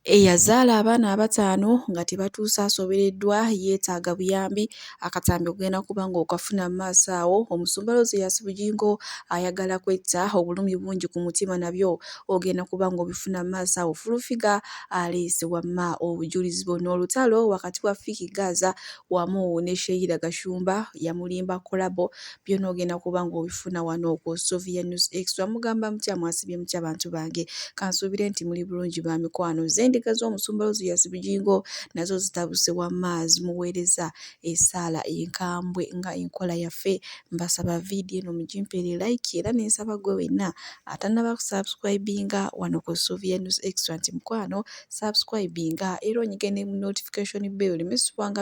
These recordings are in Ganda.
Eyazaala abaana abataano nga tebatuuse asobereddwa yeetaaga buyambi akatambi okugenda kuba ng'okafuna mu maaso awo. Omusumba Rosias Bugingo ayagala kwetta obulumi bungi ku mutima nabyo ogenda kuba ng'obifuna mu maaso awo. Furufiga aleese wamma obujulizi bwonna. Olutalo wakati wa Fiiki Gaza wamu ne Sheila Gashumba yamulimba kolabo byonna ogenda kuba ng'obifuna wano ku Sylvia News Extra. Mugamba mutya, mwasibye mutya abantu bange? Kansuubire nti muli bulungi ba mikwano. Endiga z'omusumba Rosias Bugingo nazo zitabuse wamma zimuweereza essaala enkambwe nga enkola yaffe. Mbasaba vidiyo eno mugimpere like era n'ensaba gwe wenna atannaba kusubscribinga wano ku Sylvia News Extra nti mukwano subscribinga era onyige ne notification bell oleme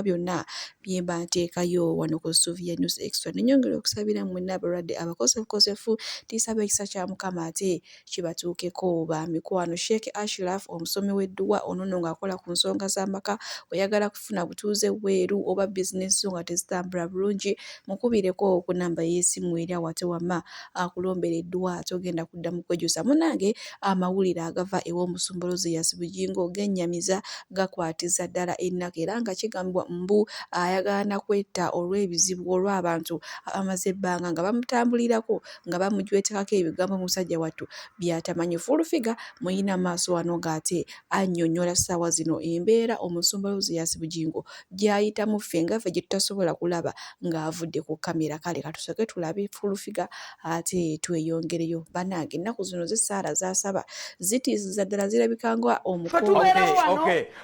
byonna bye mba nteekayo wano ku Sylvia News Extra. Nenyongera okusabira mwenna abalwadde abakosefu tisaba ekisa kya Mukama ate kibatuukeko ba mikwano. Sheikh Ashraf omusomi w'edduwa onono ng'akola ku nsonga z'amaka, oyagala kufuna butuuze bweru oba bizinesi zo nga tezitambula bulungi, mukubireko ku nnamba y'essimu eri awate wamma akulombera edduwa togenda kuddamu kwejusa. Munnange amawulire agava ew'omusumba Rosias Bugingo gennyamiza gakwatiza ddala ennaku era nga kigambibwa mbu ayagala na kwetta olw'ebizibu olw'abantu abamaze ebbanga nga bamutambulirako nga bamujwetekako ebigambo musajja wattu byatamanyi. Furufiga muyina maaso wano ng'ate annyonnyola ssaawa zino embeera omusumba Rosias Bugingo gy'ayitamu ffe nga ffe gye tutasobola kulaba ng'avudde ku kamera. Kale katusooke tulabe Furufiga ate tweyongereyo. Bannange ennaku zino z'essaala z'asaba zitiisiza ddala zirabika nga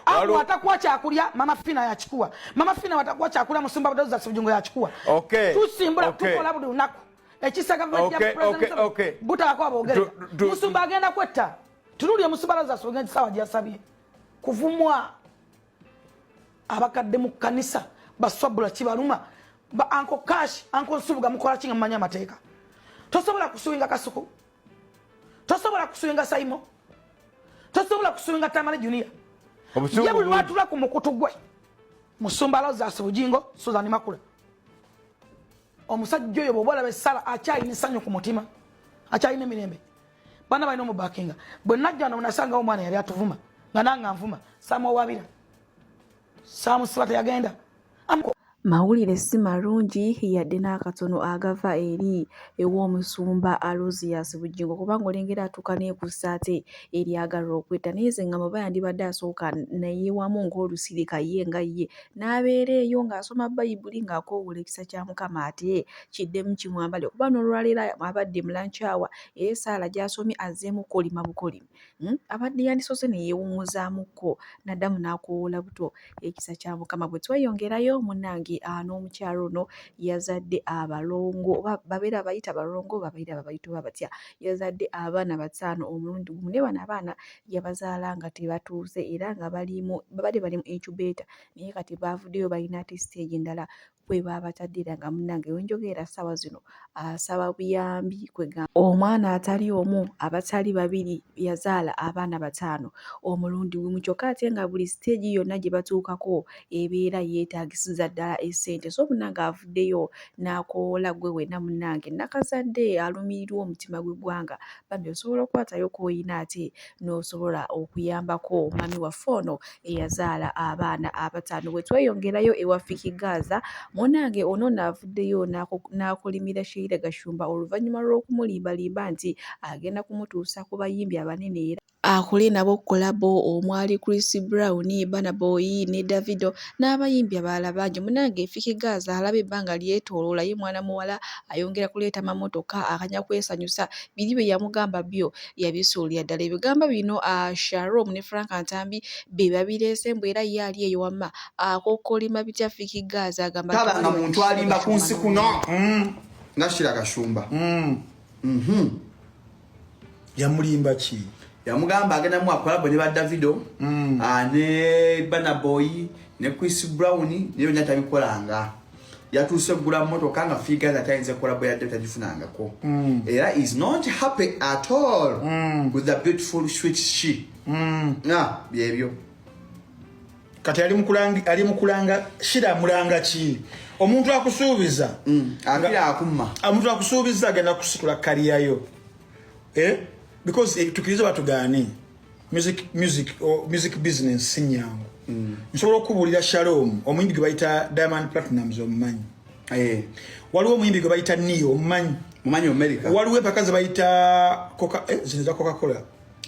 Awo atakuwa kyakulya Mama Fina yakikuwa. Mama Fina watakuwa kyakulya musumba Rosias Bugingo yakikuwa. Tusimbula tukola buli lunaku. Ekisa gavumenti ya president butalako aboogere. Musumba agenda kwetta. Tunulya musumba Rosias Bugingo sawa gyasabye. Kuvumwa abakadde mu kanisa baswabula kibaluma ba Uncle Cash Uncle Nsubuga mukola kinga manya mateeka. Tosobola kusuinga Kasuku. Tosobola kusuinga Saimo. Tosobola kusuinga Tamale Junior. Yebu lwatula ku mukutu gwe. Musumba Rosias Bugingo Susan Makula. Omusajja oyo bobola besala akyayina sanyo ku mutima. Akyayina mirembe. Bana balina omubakinga. Bwe najja na unasanga omwana yali atuvuma. Nga nanga nvuma. Samu wabira. Samu sibata yagenda. Mawulire si malungi yadde n'akatono agava eri ew'omusumba Rosias Bugingo kubanga olengera atuuka neekussa ate eryagalwa okwetta naye ze nga mubaya ndibadde asooka naye wamu ng'olusirika ye nga ye n'abeera eyo ng'asoma Bayibuli ng'akoowoola ekisa kya Mukama ate kiddemu kimwambale kuba n'olwaleero abadde mu lunch hour era essaala gy'asomye azzeemu kolima bukolimi abadde yandisoose ne yeewummuzaamuko n'addamu n'akoowoola buto ekisa kya Mukama. Bwe tweyongerayo munnange n'omukyalo ono yazadde abalongo babeera abayita balongo babeera babayita batya yazadde abaana bataano omulundi gumu ne bano abaana yabazaala nga tebatuuse era nga babadde bali mu incubator naye kati baavuddeyo balina ate stage endala kwe baabatadde era nga munnange wenjogeera ssaawa zino asaba buyambi omwana atali omu abatali babiri yazaala abaana bataano omulundi gumu kyokka ate nga buli stage yonna gye batuukako ebeera yeetaagisiza ddala essente so munnange avuddeyo n'akoowoola gwe wenna munnange nakazadde alumirirwa omutima gw'eggwanga bambi osobola okukwatayo k'oyina ate n'osobola okuyambako mami waffe ono eyazaala abaana abataano. Bwe tweyongerayo ewa Fiiki Gaza munnange ono n'avuddeyo n'akolimira Sheila Gashumba oluvannyuma lw'okumulimbalimba nti agenda kumutuusa ku bayimbi abanene era akole nabo kolabo omwali Chris Brown, Burna Boy ne Davido n'abayimbi abalala bangi. Munnange Fiiki Gaza alaba ebbanga lyetooloola ye mwana muwala ayongera kuleeta mamotoka akanya kwesanyusa biri bye yamugamba byo yabisuulira ddala. Ebigambo bino Sharom ne Frank Ntambi be babireese mbu era ye ali eyo wamma akokkolima bitya Fiiki Gaza agamba tabanga muntu alimba ku nsi kuno nga Sheila Gashumba yamulimba ki yamugamba agenda mu akolabo ne ba Davido ne Burna Boy ne Chris Brown ne byonna tabikolanga yatuuse gula motoka nga Fiiki Gaza tayinza kolabo yadde tagifunangako era is not happy at all with the beautiful sweet she byebyo kati ali mukulanga Sheila mulanga ki omuntu akusuubiza akira akumma omuntu akusuubiza agenda kusitula kaliyayo because tukiriza batugani music business sinyango nsobola okubulira Shalom omuyimbi gwe bayita Diamond Platnumz omumanyi waliwo omuyimbi gwe bayita Neo omumanyi America waliwo empaka ze bayita zineza Coca-Cola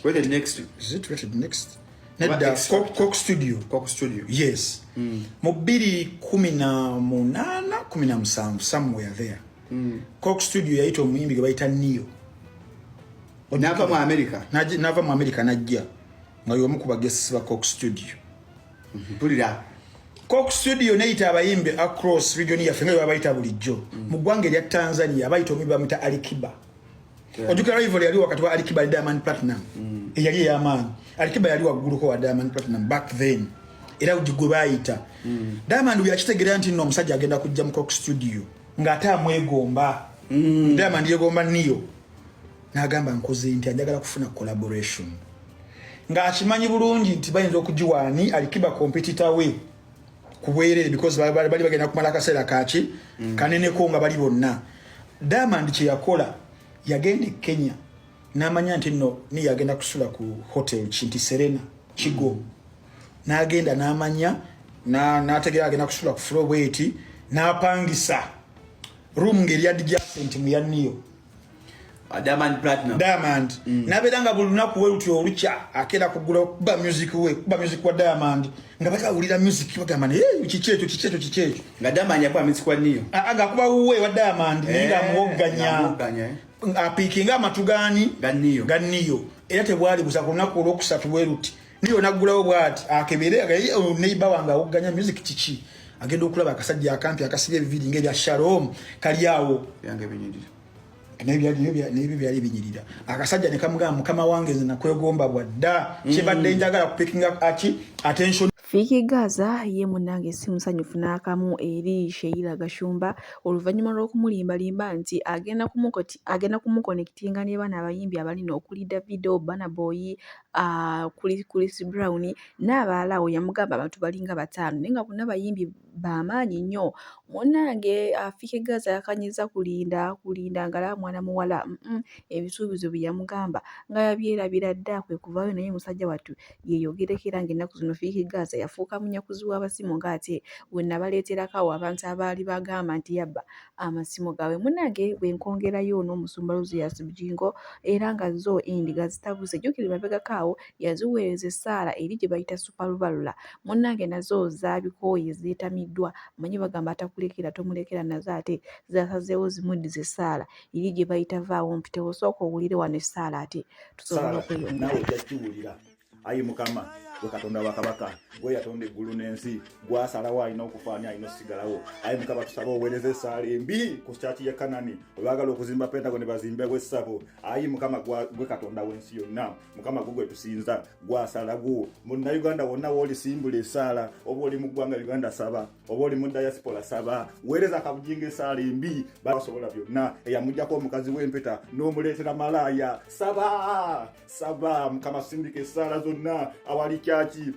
rated next is it rated next nedda Coke Studio yes mu 2018 somewhere there Coke Studio yayita omuyimbi gwe bayita Neo nava mu America najja nga yomu ku bagesi ba Coke Studio pulira Coke Studio neyita abayimbi across region yaffe nga babayita bulijjo mu ggwanga erya Tanzania abayita omuyimbi bamuyita Alikiba ojjukira rival yali wakati wa Alikiba ne Diamond Platinum eyali ey'amaanyi Alikiba yali wagguluko wa Diamond Platinum back then era gwe bayita Diamond bwe yakitegeera nti nno omusajja agenda kujja mu Coke Studio ng'ate amwegomba Diamond yegomba Neo n'agamba nkoze nti ajagala kufuna collaboration ng'akimanyi bulungi nti bayinza okugiwaani Alikiba competitor we kubwere because bali bagenda kumala akaseera kaki kaneneko nga bali bonna Diamond kye yakola yagenda Kenya n'amanya nti nno ni yagenda kusula ku hotel Chinti Serena Kigo n'agenda n'amanya n'ategera agenda kusula ku floor bweti n'apangisa room ngeri adjacent mu ya Neo Diamond Platinum nabedanga buli lunaku we luti olukya akera kugula kuba music wa Diamond nga bakawulira music bagamba kikyecho nga Diamond yakwa music wa Neo aga kuba uwe wa Diamond ninga muoganya apikinga amatugani ga Neo era tebwali busa ku lunaku olwokusatu we luti Neo nagulawo bwati akebere neighbor wange awoganya music kiki agenda okulaba akasajja akampi akasibye ebividi ng'ebya Shalom kali awo yange binyirira n'ebyo byali binyirira akasajja ne kamugamba mukama wange nze nakwegomba bwadda kyebadde njagala kupikinga attention Fiki Gaza ye munange si musanyufu n'akamu eri Sheila Gashumba oluvannyuma lw'okumulimbalimba nti agenda kumukonekitinga ne bana abayimbi abalina okuli Davido, Burna Boy, Chris Brown n'abalala we yamugamba abantu balinga 5 naye nga bonna bayimbi b'amaanyi nnyo. Munnange Fiki Gaza yakanyiza kulinda ngala mwana muwala ebisuubizo bye yamugamba nga yabyerabira dda kwe kuvaayo naye musajja wattu yeeyogerekera ng'ennaku zino Fiki Gaza yafuuka munyakuzi w'abasimu ng'ate we nabaleeterako awo abantu abaali bagamba nti yabba amasimu gaabwe. Munnange bwe nkongerayo n'omusumba Luzias Bujingo era nga zo endiga zitabuse jjukira mabegako awo yaziweereza essaala eri gye bayita Super Lubalula. Munnange nazo zaabikooye zeetamiddwa manyi bagamba atakulekera tomulekera nazo ate zasazeewo zimuddiza essaala eri gye bayita vaawo mpite osooka owulire wano essaala ate tusobola okweyongera. Ayi mukama gwe Katonda wa kabaka gwe yatonda eggulu n'ensi gwasalawo alina okufaanya alina osigalawo. Ayi mukama tusaba oweereza essaala embi ku kyaki ya Kanani olwagala okuzimba Pentagon ne bazimbe bw'essabo. Ayi mukama gwe Katonda w'ensi yonna mukama gwe tusinza gwasalawo munnayuganda wonna w'olisimbula essaala oba oli mu ggwanga Uganda saba oba oli mu diaspora saba weereza akabujinga essaala embi basobola byonna eyamujjako omukazi w'empeta n'omuleetera malaaya saba mukama sindika essaala zonna awali kyaki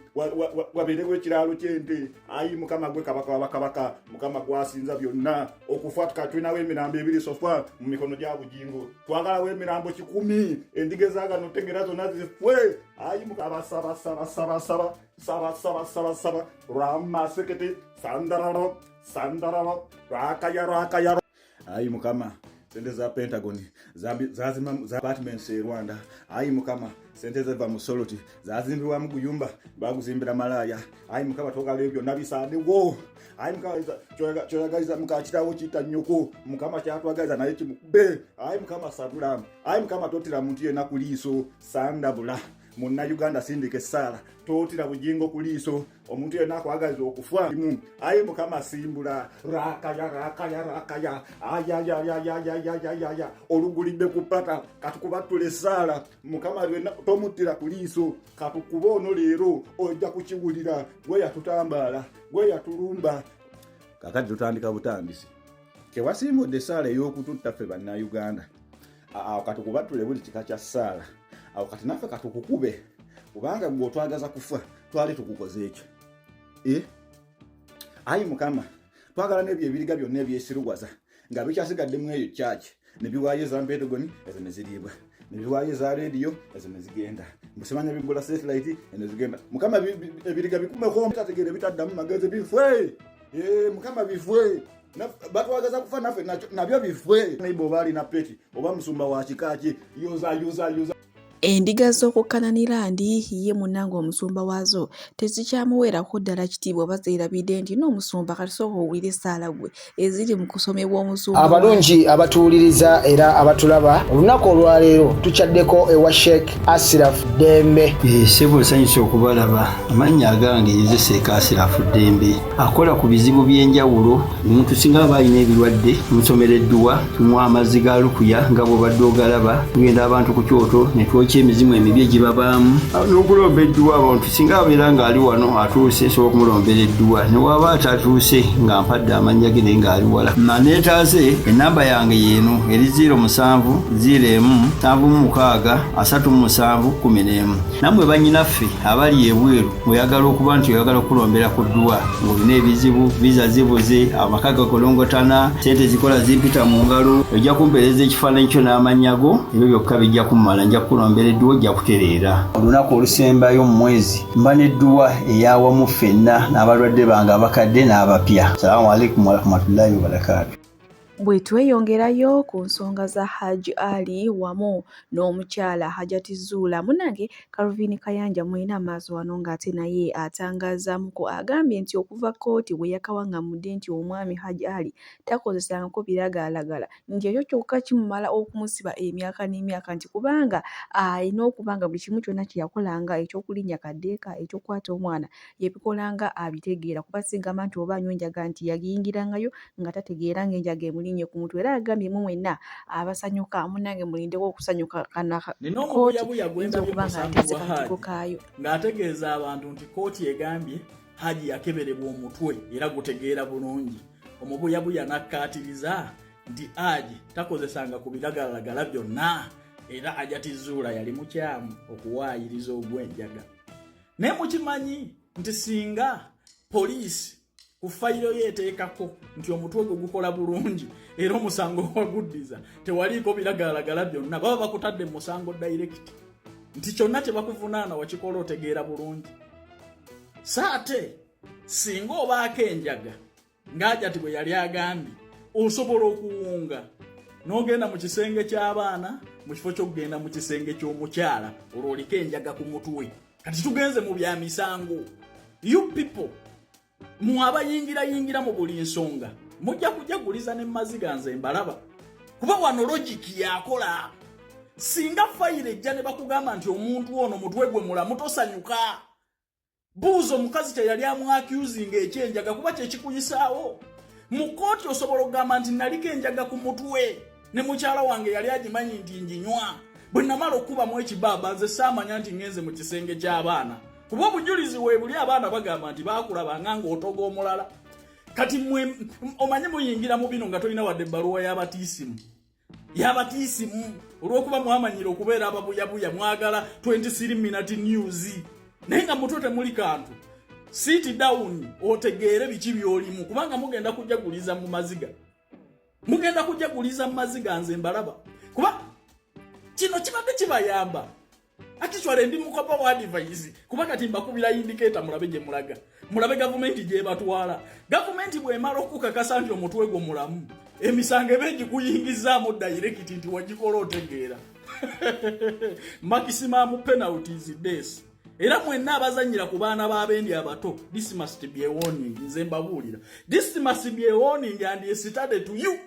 wabeerewo ekiraalo ky'ente. Ayi mukama gwe kabaka wabakabaka mukama gwasinza byonna okufa tukatulinawo emirambo 2 sofa mu mikono gya Bujingo twagalawo emirambo 10 endiga ezaagano tegera zonna zifwe. Ayi mukama saba ramasekete sandararo rakaya. Ayi mukama sente za Pentagon zazima za apartments e Rwanda. Ayi mukama sente za Musoloti zazimbibwa mu Guyumba baguzimbira malaya. Ayi mukama togala ebyo nabisadewo. Ayi mukama choyagaliza mukachitawo kita nyoko mukama kyatwagaliza naye kimukube. Ayi mukama sabula. Ayi mukama totira muntu yena kuliso sandabula munna Uganda sindika essaala totira Bujingo kuliso omuntu yena akwagaliza okufa. Ayi mukama simbula rakaya ayaya olugulidde kupata katukubatula essaala mukama lwena tomutira kuliso katukubono leero ojja kukiwulira gwe yatutambala gwe yatulumba. Kakati tutandika butandisi kewasimbudde essaala ey'okututta ffe bannayuganda awo katukubatule buli kika kya essaala awo kati naffe katukukube kubanga gwe otwagaza kufa twali tukukoze ekyo. Ayi mukama twagala n'ebyo ebiriga byonna ebyesirugwaza nga bikyasigadde mu eyo kyaki ne biwaayo za Pentagon ezo ne ziriibwa. nebiwaye za radio ezo nezigenda musemanya bigula satellite nezigenda mukama ebiriga bikumeko mutategere bitaddamu magaze bifwe mukama bifwe batwagaza kufa nafe nabyo bifwe naibo bali na peti oba musumba wa kikaaki yoza Endiga z'okukkananira ndi ye munnange omusumba waazo tezikyamuweerako ddala kitiibwa bazeerabidde nti n'omusumba kati sooka owulire essaala gwe eziri mu kusomebwa omusumba. Abalungi abatuwuliriza era abatulaba olunaku olwaleero tukyaddeko ewa Sheikh Ashraf Dembe. Ssebo nsanyusa okubalaba. Amannya agange Yozeseeka Ashraf Dembe akola ku bizibu by'enjawulo. Omuntu singa aba alina ebirwadde musomereddwa tumuwa amazzi ga lukuya nga bw'obadde ogalaba tugenda abantu ku kyoto ne ky'emizimu emibi egibabaamu n'okulomba edduwa abantu singa abeera ng'ali wano atuuse nsobola okumulombeera edduwa ne waba atatuuse nga mpadde amannya ge naye ng'ali wala neetaase ennamba yange yeeno eri 0707763711 nammwe bannyinaffe abali ebweru oyagala okuba nti oyagala okulombera ku dduwa ng'olina ebizibu viza zibuze amaka gakolongotana sente zikola zimpita mu ngalo ojja kumpeereza ekifaananyi kyo n'amannya go ebyo byokka bijja kummala nja kukulombera edduwa ojja kutereera. Olunaku olusembayo mu mwezi mba n'edduwa eyawamu ffenna n'abalwadde bange abakadde n'abapya. Salaamu alaikum warahmatullahi wabarakatuh. Bwe tweyongerayo ku nsonga za Hajji Ali wamu n'omukyala Hajjati Zuula, munnange Calvin Kayanja mulina amaaso wano ng'ate naye atangazaamuko agambye nti okuva kkooti bwe yakawaŋŋamudde nti omwami Hajji Ali takozesangako biragalalagala nti ekyo kyokka kimumala okumusiba emyaka n'emyaka nti kubanga alina okuba nga buli kimu kyonna kye yakolanga ekyokulinnya kaddeeka ekyokukwata omwana yebikolanga abitegeera kuba sigamba nti oba anywa enjaga nti yagiyingirangayo nga tategeera ng'enjaga emuli ku mutwe era agambye mu mwenna abasanyuka munnange mulindeko okusanyuka kooti yinza okuba ng'ateze katigo kaayo ng'ategeeza abantu nti kooti egambye Haji yakeberebwa omutwe era gutegeera bulungi. Omubuyabuya nakkaatiriza nti Haji takozesanga ku biragalalagala byonna era Hajjati Zuula yali mukyamu okuwaayiriza ogw'enjaga. Naye mukimanyi nti singa poliisi ku fayiro yeeteekako nti omutwe gwe gukola bulungi era omusango waguddiza tewaliiko biragalalagala byonna baba bakutadde mu musango direct nti kyonna kye bakuvunaana wakikola otegeera bulungi. Saate singa obaako enjaga ng'Hajjati bwe yali agambye osobola okuwunga n'ogenda mu kisenge ky'abaana mu kifo ky'okugenda mu kisenge ky'omukyala olw'oliko enjaga ku mutwe. Kati tugenze mu bya misango. You people mwabayingira mu buli nsonga mujja kujaguliza ne maziga nze mbalaba kuba wano logic yakola. Singa fayire ejja ne bakugamba nti omuntu ono mutwe gwe mulamu tosanyuka buuzo omukazi kye yali amwaccusing ekyenjaga kuba kyekikuyisaawo mu kooti osobola okugamba nti naliko enjaga ku mutwe ne mukyala wange yali agimanyi nti njinywa bwe namala okubamu ekibaaba nze saamanya nti ngenze mu kisenge ky'abaana kuba obujulizi we buli abaana bagamba nti baakulabanga ng'otoga omulala. Kati mwe omanyi muyingira mu bino nga tolina wadde ebbaluwa y'abatiisimu olw'okuba mwamanyira okubeera ababuyabuya mwagala 23 minute news naye nga mutwe temuli kantu. Sit down otegeere biki by'olimu kubanga mugenda kujaguliza mu maziga nze mbalaba kuba kino kibadde kibayamba. Actually ndi mukopa wa advice kuba kati mbakubira indicator mulabe gye mulaga mulabe government gye batwala. Government bwe mala okukakasa nti omutwe gwo mulamu emisango bengi kuyingizaamu direct nti wagikola otegeera. Maximum penalties this. Era mwenna abazanyira ku baana b'abendi abato, this must be a warning. Nze mbabuulira, this must be a warning and it started to you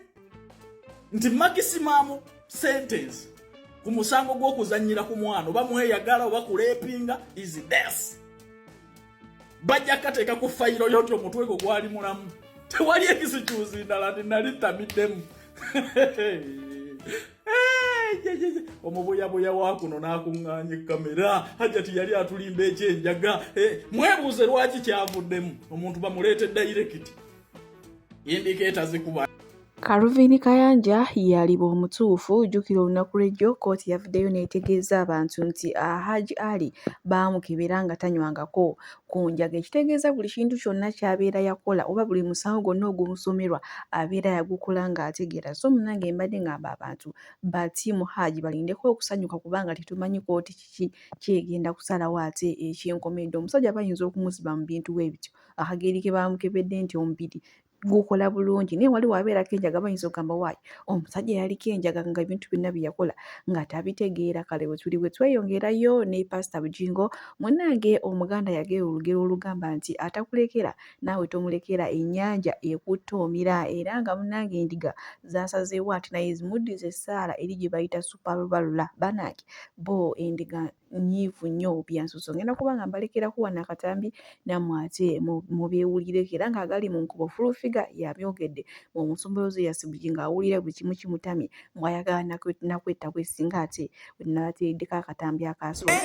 nti maximum sentence ku musango gw'okuzanyira ku mwana oba mweyagala oba kuleepinga is death. Bajja kateeka ku fayiro yoti omutwe gwo gwali mulamu tewali ekisikyuzi ndala nti nali tamiddemu. Omubuyabuya wakuno n'akuŋŋaanya kamera Hajjati yali atulimba ekyenjaga. Mwebuuze lwaki kyavuddemu omuntu bamuleete direct indicator zikuba Calvin Kayanja yaliba omutuufu. Jjukira olunaku lw'ejjo kkooti yavuddeyo n'etegeeza abantu nti Hajji Ali baamukebera nga tanywangako ku njaga, ekitegeeza buli kintu kyonna ky'abeera yakola oba buli musango gwonna ogumusomerwa abeera yagukola ng'ategeera. So munnange mbadde ngamba abantu batiimu Hajji balindeko okusanyuka kubanga tetumanyi kkooti kiki kyegenda kusalawo ate ekyenkomedde. Omusajja bayinza okumusiba mu bintu bwe bityo, akageri ke baamukebedde nti omubiri gukola bulungi naye wali wabeerako enjaga bayinza okugamba waayi omusajja yaliko enjaga nga ebintu byonna bye yakola nga tabitegeera. Kale bwe tuli bwe tweyongerayo ne Pastor Bugingo munnange omuganda yagera olugero olugamba nti atakulekera naawe tomulekera, ennyanja ekutta omira, era nga munnange endiga zasazeewo ati naye zimuddiza essaala eri gye bayita supalubalula banange bo endiga nyiivu nnyo byansuso. Ngenda kubanga mbalekeraku wano akatambi nammwe ate mubyewulireko era ng'agali mu nkubo fulufiga yabyogedde omusombolozi Bugingo awulira buli kimu kimutamye mwayagala nakwetta kwesinga ate wenabateeddeko akatambi akasooka.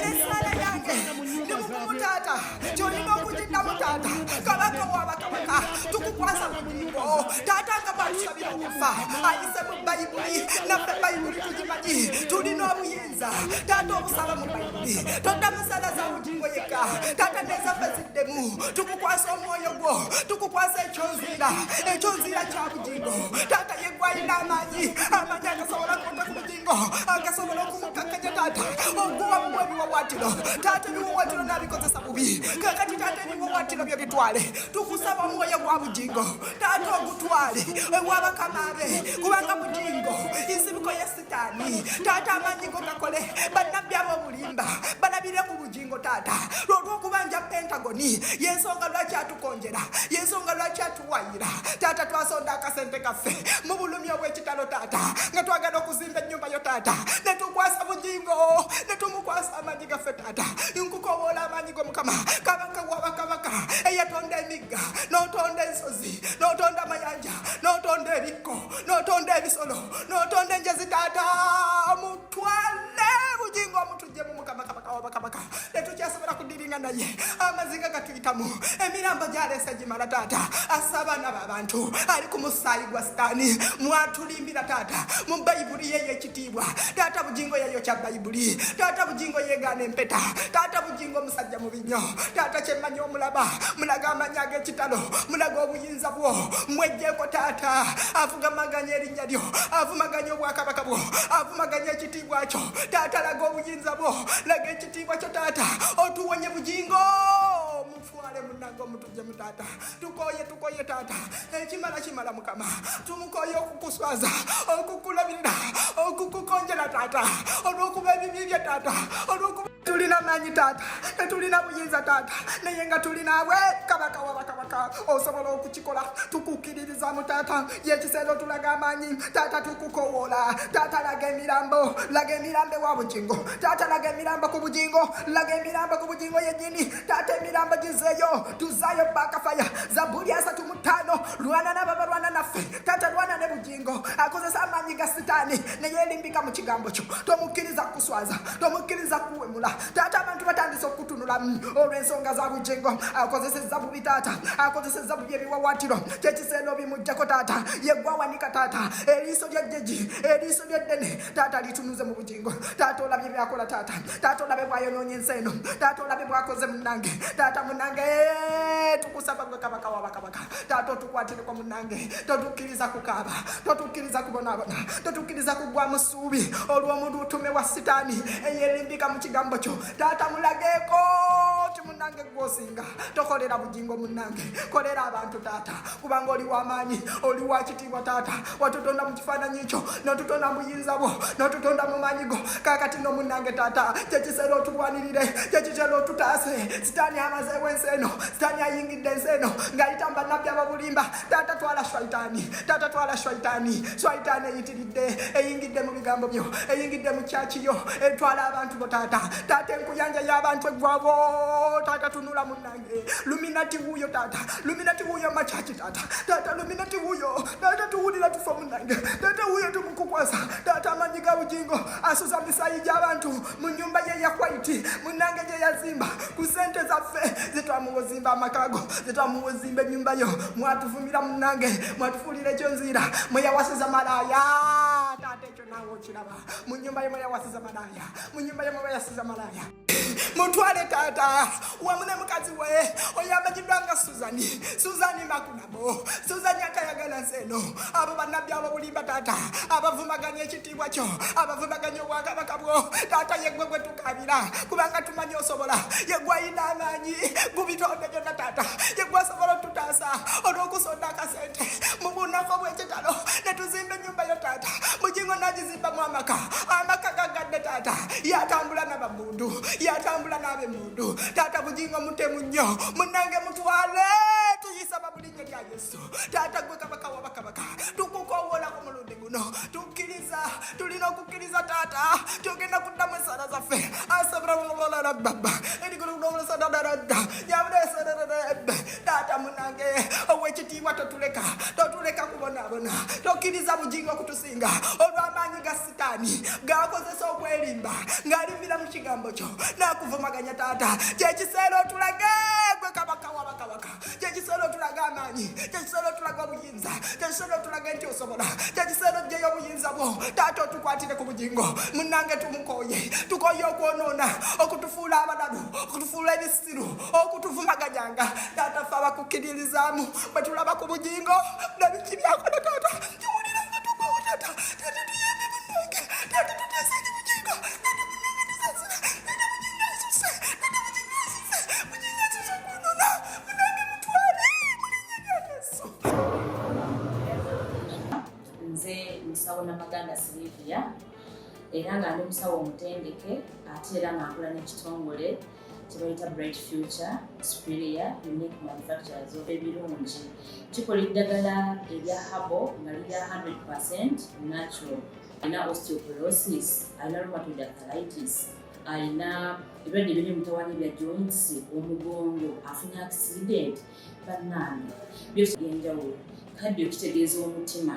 Mutata, kyolina okugiddamu taata, kabaka w'abakabaka, tukukwasa Bugingo, taata nga batusabira okufa, ayise mu Bayibuli, naffe Bayibuli tugimanyi, tulina obuyinza, taata obusaba mu Bayibuli, todda musala za Bugingo yekka, taata nezaffe ziddemu, tukukwasa omwoyo gwo, tukukwasa ekyonziira kya Bugingo, taata yeggwalina amaanyi agasobola kwota ku Bugingo, agasobola okumukakkanya taata, okuwamu ebiwawaatiro, taata ebiwawaatiro n'abikozesa bubi, kakati taata ebiwawaatiro byo bitwale, tukusaba omwoyo gwa Bugingo, taata ogutwale ew'abakama be, kubanga Bugingo nsibiko ya Sitaani, taata amaanyi go gakole, bannabbi ab'obulimba balabire ku Bugingo taata, lw'olwokubanja Pentagoni, y'ensonga lwaki atukonjera, y'ensonga lwaki atuwayira, taata twasonda akasente kaffe mu bulumi obw'ekitalo taata, nga twagala okuzimba ennyumba yo taata, ne tukwasa Bugingo, ne tumukwasa amaanyi gaffe taata, nkukowoola amaanyi go Mukama, kabaka w'abakabaka eyatonda emigga, n'otonda ensozi, n'otonda amayanja, n'otonda ebikko, n'otonda ebisolo, n'otonda enjazi taata, mutwale Bugingo omutuggyemu Mukama kabaka w'abakabaka, ne tukyasobola kudiringa naye, amaziga gatuyitamu, emirambo gyaleese gimala taata, assa abaana b'abantu ali ku musaayi gwa Sitaani, mwatulimbira taata mu Bayibuli yeyo ekitiibwa, taata Bugingo yeyo kya Bayibuli, taata Bugingo yeegaana empeta, taata Bugingo musajja mu binyo, taata kyemmanyi omulaba, mulaga amaanyi ag'ekitalo, mulaga obuyinza bwo, mweggyeko taata, avugamaganya erinnya lyo, avumaganya obwakabaka bwo, avumaganya ekitiibwa kyo, taata laga obuyinza bwo, laga ekitiibwa kyo taata, otuwonye Bugingo, mutwale munnange omutuggyemu taata, tukoye taata, ekimala Mukama, tumukoye okukuswaza, okukulabirira, okukukonjera taata, olw'okuba ebibi bye taata, olw'okuba tulina maanyi taata, tetulina buyinza taata, naye nga tulinaawe kabaka w'abakabaka, osobola okukikola, tukukkiririza mu taata, y'ekiseera otulaga amaanyi taata, tukukowoola taata, laga emirambo wa Bugingo taata, laga emirambo ku Bugingo, laga emirambo ku Bugingo yennyini taata, emirambo gizeeyo, tuzaayo bakafaya, Zaburi 35, lwana n'ababalwana naffe taata, lwana ne Bugingo akozesa amaanyi ga Sitaani ne yeerimbika mu kigambo kyo, tomukkiriza kuswaza, tomukkiriza kuwemula taata, abantu batandise okutunula olw'ensonga za Bugingo, akozesezza bubi taata, akozesezza bubi ebiwawaatiro, kyekiseera obimuggyako taata, yeggwawanika taata, eriiso ly'ejjeji, eriiso ly'eddene taata, litunuze mu Bugingo taata, olabye byakola taata, taata olabe bw'ayonoonye ensi eno taata, olabe bw'akoze munnange taata, munnange tukusaba gwe kabaka w'abakabaka taata, otukwatireko munnange, totukkiriza kukaaba, totukkiriza kubonaabona, totukkiriza kugwa mu ssuubi olw'omuntu utume wa Sitaani eyeerimbika mu kigambo kyo taata, mulageeko ti munnange gwosinga, tokolera Bugingo munnange, kolera abantu taata, kubanga oli w'amaanyi, oli wa kitiibwa taata, watutonda mu kifaananyi kyo, n'otutonda mu buyinza bwo, n'otutonda mu maanyi go, kaakati no munnange taata, kyekiseera otulwanirire, kyekiseera otutaase, Sitaani amazeewo ensi eno, Sitaani ayingidde ensi eno ng'ayita bannabbi ababulimba taata, twala Shwaitaani taata, twala Shwaitaani eyitiridde, eyingidde mu bigambo byo, eyingidde mu kyaki yo, etwala abantu bo taata, taata enkuyanja y'abantu eggwabo tata tunula munange luminati huyo tata luminati huyo machachi tata luminati huyo tata tuwulira tufa munange tata huyo tumukukwasa tata manyiga bujingo asuza misayi gy'abantu mu nyumba ye ya white munange je yazimba ku sente zaffe zitwamuwozimba amakago zitwamuwozimba nyumba yo mwatuvumira munange mwatufulira ekyo nzira mweyawasiza malaya tata ekyo nawo kiraba mu nyumba ye mweyawasiza malaya mu nyumba ye mweyawasiza malaya mutwale tata wamune mukazi we oyamajidwanga Suzani makunabo Suzani akayagala nseno abo banabbi abo bulimba tata abavumaganya ekitibwa kyo abavumaganya obwakabaka bwo tata yegwe tukabira kubanga tumanyi osobola yegwa ina amanyi gubitonde byonna tata yegwa sobola tutasa olwokusonda akasente mu bunako bw'ekitalo ne tuzimba ennyumba yo tata mujingo nagizimba mu amaka gagadde tata yatambula n'abamundu yatambula n'abemundu tata mujingo mutemu nnyo munange mutwale tuyisaba bulinnya lya Yesu tata gwe kabaka wabakabaka tukukowola ku mulundi guno tukkiriza tulina okukkiriza tata tugenda kuddamu ensala zaffe asabra baba erigonosadadada yabudesadadada tata munange owekitiibwa totuleka kubonaabona tokkiriza bujingo okutusinga olw'amaanyi ga sitaani gakozesa okwerimba ng'alimira mu kigambo kyo nakuvumaganya tata kyekiseera otulage gwe kabaka wabakabaka kyekiseera otulaga amaanyi kyekiseera otulaga obuyinza kyekiseera otulaga nti osobola kyekiseera ojjeyo obuyinza bwo tata otukwatire ku bugingo munange tukoye okwonoona okutufuula abalalu okutufuula ebisiru okutuvumaganyanga tata fe abakukkiririzaamu bwe tulaba ku bugingo nabiki byakona tata tuwulira nga tukowo tata tata tuyambe munange tata tuteesenge bugingo tata munange tusasira tata bugingo asuse tata bugingo asuse bugingo asuse okwonoona munange mutwale mulinnya lya Yesu. Nze musawo Namaganda Sylvia era nga ndi musawo omutendeke ate era nga nkola n'ekitongole kyebayita Bright Future Superior Unique Manufacturers ebirungi kikola eddagala erya habo nga lirya 100% natural. Alina osteoporosis, alina rheumatoid arthritis, alina ebirwadde ebiri mutawaanya bya joints, omugongo, afunye accident, bannange byose byenjawulo. Kaddio kitegeeza omutima,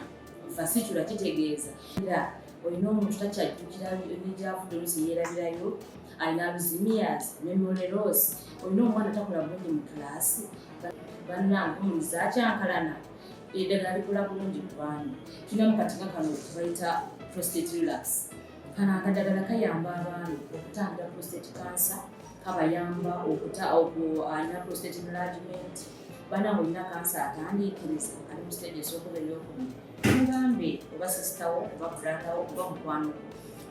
fasitula kitegeeza era olina omuntu takyajjukira ebijjavudde oluusi yeerabirayo, alina alzheimer's, memory loss, olina omwana takola bulungi mu kulaasi, bannange omuliza akyankalana eddagala likola bulungi ku baana. Tulina mu katinga kano bayita prostate relax. Kano akadagala kayamba abaana okutangira prostate cancer, kabayamba alina prostate enlargement, bannange olina kansa atandiikiriza ali mu stage esookola ey'okubiri. Mugambe oba sisitawo oba bratawo oba mukwano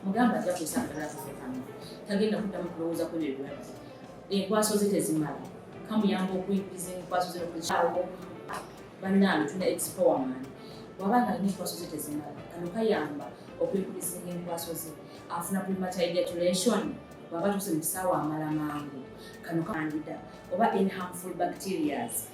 mugambe ajja kussa akadala kaffe kano tagenda kuddamu kulowooza ku ebyo ebirwadde. Enkwaso ze tezimala kamuyamba okuyimiriza enkwaso ze okukyawo. Bannange tulina expowerman bw'abanga alina enkwaso ze tezimala kano kayamba okuyimiriza enkwaso ze afuna premature ejaculation bw'aba tuuse mu kisaawa amala mangu kano kandida oba any harmful bacterias